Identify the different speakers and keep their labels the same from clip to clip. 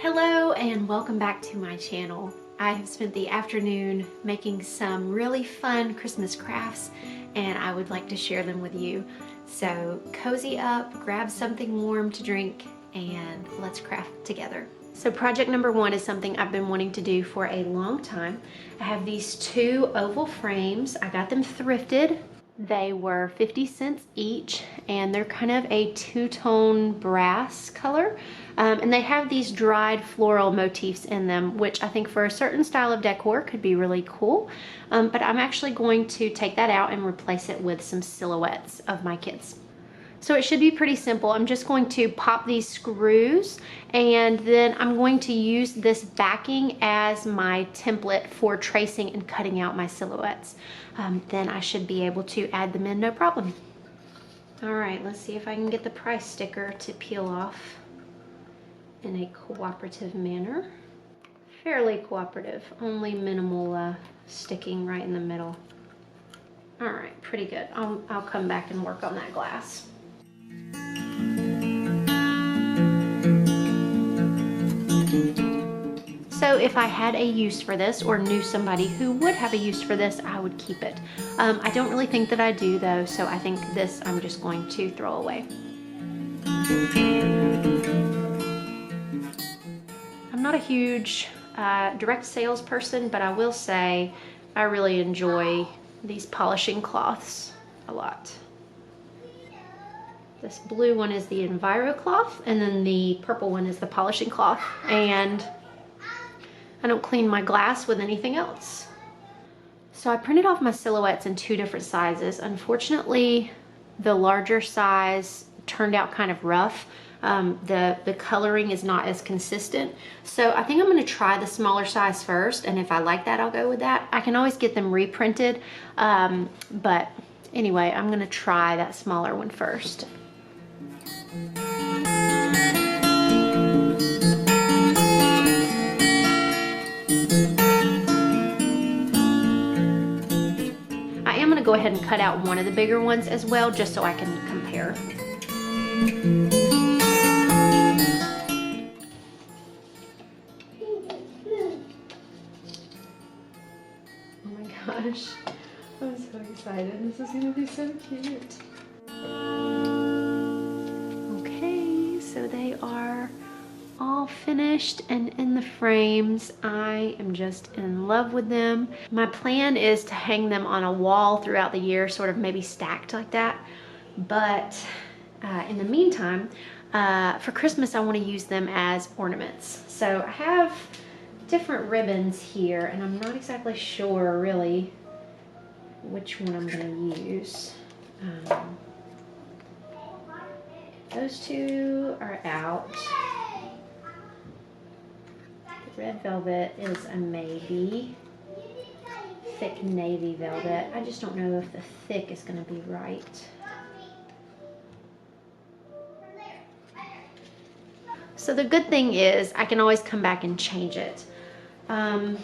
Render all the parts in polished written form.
Speaker 1: Hello and welcome back to my channel. I have spent the afternoon making some really fun Christmas crafts and I would like to share them with you. So cozy up, grab something warm to drink, and let's craft together. So project number one is something I've been wanting to do for a long time. I have these two oval frames. I got them thrifted. They were 50 cents each and they're kind of a two-tone brass color. And they have these dried floral motifs in them, which I think for a certain style of decor could be really cool. But I'm actually going to take that out and replace it with some silhouettes of my kids. So it should be pretty simple. I'm just going to pop these screws and then I'm going to use this backing as my template for tracing and cutting out my silhouettes. Then I should be able to add them in no problem. All right, let's see if I can get the price sticker to peel off in a cooperative manner. Fairly cooperative, only minimal sticking right in the middle. All right, pretty good. I'll come back and work on that glass. So if I had a use for this or knew somebody who would have a use for this, I would keep it. I don't really think that I do though, so I think this I'm just going to throw away. I'm not a huge direct sales person, but I will say I really enjoy these polishing cloths a lot. This blue one is the Enviro cloth, and then the purple one is the polishing cloth. And I don't clean my glass with anything else. So I printed off my silhouettes in two different sizes. Unfortunately, the larger size turned out kind of rough. The coloring is not as consistent. So I think I'm gonna try the smaller size first, and if I like that, I'll go with that. I can always get them reprinted, but anyway, I'm gonna try that smaller one first. I'm gonna go ahead and cut out one of the bigger ones as well, just so I can compare. Oh my gosh, I'm so excited. This is gonna be so cute. Okay, so they are all finished and in the frames. I am just in love with them. My plan is to hang them on a wall throughout the year, sort of maybe stacked like that. But in the meantime, for Christmas, I want to use them as ornaments. So I have different ribbons here and I'm not exactly sure really which one I'm going to use. Those two are out. Red velvet is a maybe. Thick navy velvet. I just don't know if the thick is going to be right. So the good thing is I can always come back and change it. But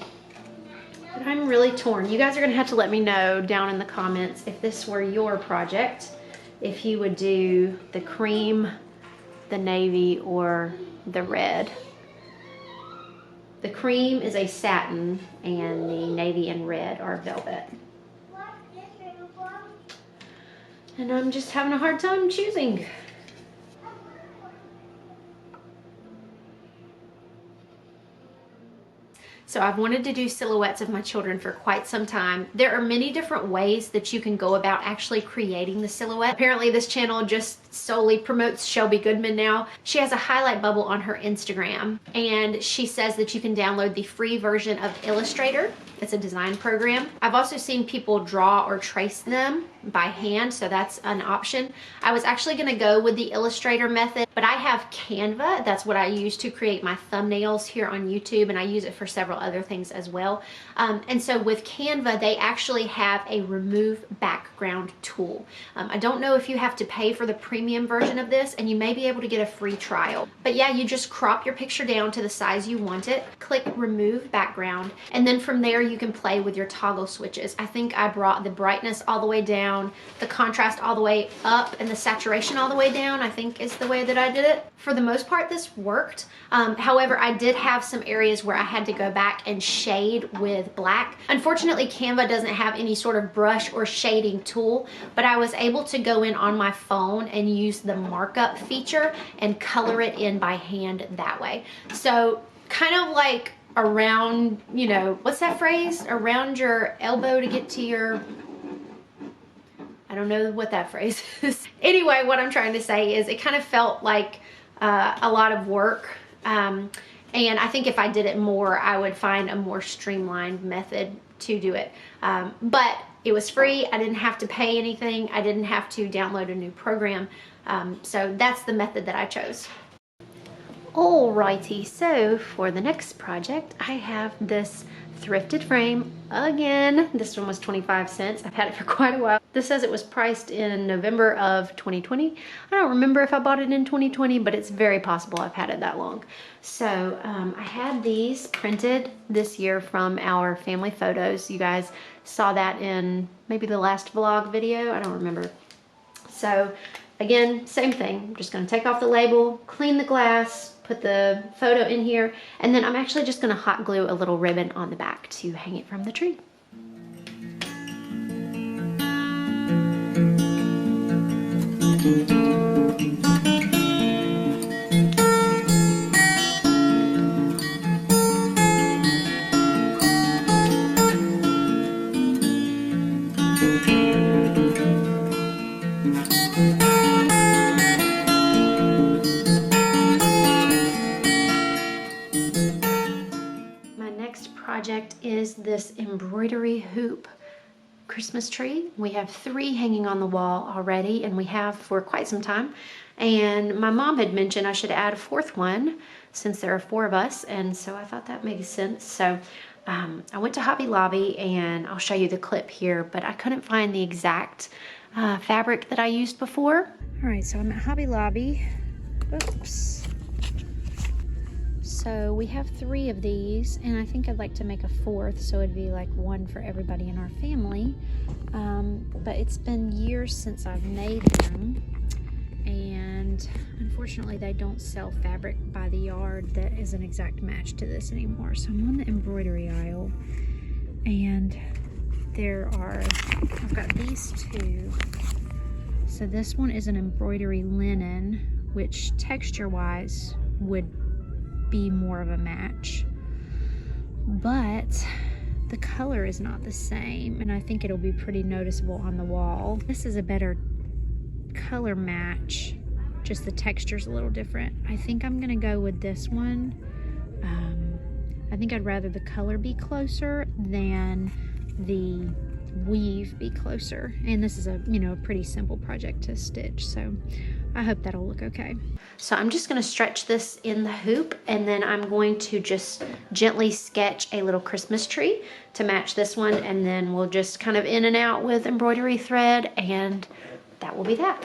Speaker 1: I'm really torn. You guys are going to have to let me know down in the comments if this were your project, if you would do the cream, the navy, or the red. The cream is a satin and the navy and red are velvet. And I'm just having a hard time choosing. So I've wanted to do silhouettes of my children for quite some time. There are many different ways that you can go about actually creating the silhouette. Apparently this channel just solely promotes Shelby Goodman now. She has a highlight bubble on her Instagram and she says that you can download the free version of Illustrator. It's a design program. I've also seen people draw or trace them by hand, so that's an option. I was actually gonna go with the Illustrator method, but I have Canva. That's what I use to create my thumbnails here on YouTube, and I use it for several other things as well. And so with Canva, they actually have a remove background tool. I don't know if you have to pay for the premium version of this, and you may be able to get a free trial. But yeah, you just crop your picture down to the size you want it, click remove background, and then from there you can play with your toggle switches. I think I brought the brightness all the way down, the contrast all the way up, and the saturation all the way down, I think is the way that I did it. For the most part, this worked. However, I did have some areas where I had to go back and shade with black. Unfortunately, Canva doesn't have any sort of brush or shading tool, but I was able to go in on my phone and use the markup feature and color it in by hand that way. So kind of like around, you know, what's that phrase? Around your elbow to get to your, I don't know what that phrase is. Anyway, what I'm trying to say is it kind of felt like a lot of work. And I think if I did it more, I would find a more streamlined method to do it. But it was free. I didn't have to pay anything. I didn't have to download a new program. So that's the method that I chose. Alrighty, so for the next project, I have this thrifted frame again. This one was 25 cents. I've had it for quite a while. This says it was priced in November of 2020. I don't remember if I bought it in 2020, but it's very possible I've had it that long. So I had these printed this year from our family photos. You guys saw that in maybe the last vlog video. I don't remember. So again, same thing. I'm just gonna take off the label, clean the glass, put the photo in here, and then I'm actually just gonna hot glue a little ribbon on the back to hang it from the tree. Project is this embroidery hoop Christmas tree. We have 3 hanging on the wall already, and we have for quite some time. And my mom had mentioned I should add a 4th one since there are 4 of us, and so I thought that made sense. So I went to Hobby Lobby, and I'll show you the clip here, but I couldn't find the exact fabric that I used before. All right, so I'm at Hobby Lobby. Oops. So we have 3 of these, and I think I'd like to make a 4th, so it'd be like 1 for everybody in our family. But it's been years since I've made them, and unfortunately they don't sell fabric by the yard that is an exact match to this anymore. So I'm on the embroidery aisle, and I've got these 2. So this one is an embroidery linen, which texture-wise would be more of a match, but the color is not the same, and I think it'll be pretty noticeable on the wall. This is a better color match, just the texture's a little different. I think I'm gonna go with this one. I think I'd rather the color be closer than the weave be closer, and this is a pretty simple project to stitch, so I hope that'll look okay. So I'm just gonna stretch this in the hoop, and then I'm going to just gently sketch a little Christmas tree to match this one, and then we'll just kind of in and out with embroidery thread, and that will be that.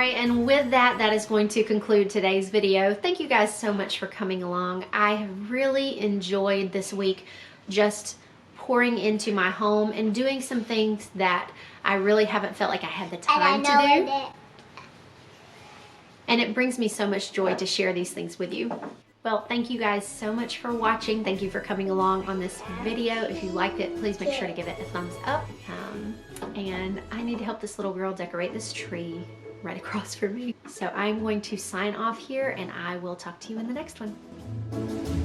Speaker 1: right, and with that, that is going to conclude today's video. Thank you guys so much for coming along. I have really enjoyed this week just pouring into my home and doing some things that I really haven't felt like I had the time to do. And it brings me so much joy to share these things with you. Well, thank you guys so much for watching. Thank you for coming along on this video. If you liked it, please make sure to give it a thumbs up. And I need to help this little girl decorate this tree right across from me. So I'm going to sign off here, and I will talk to you in the next one.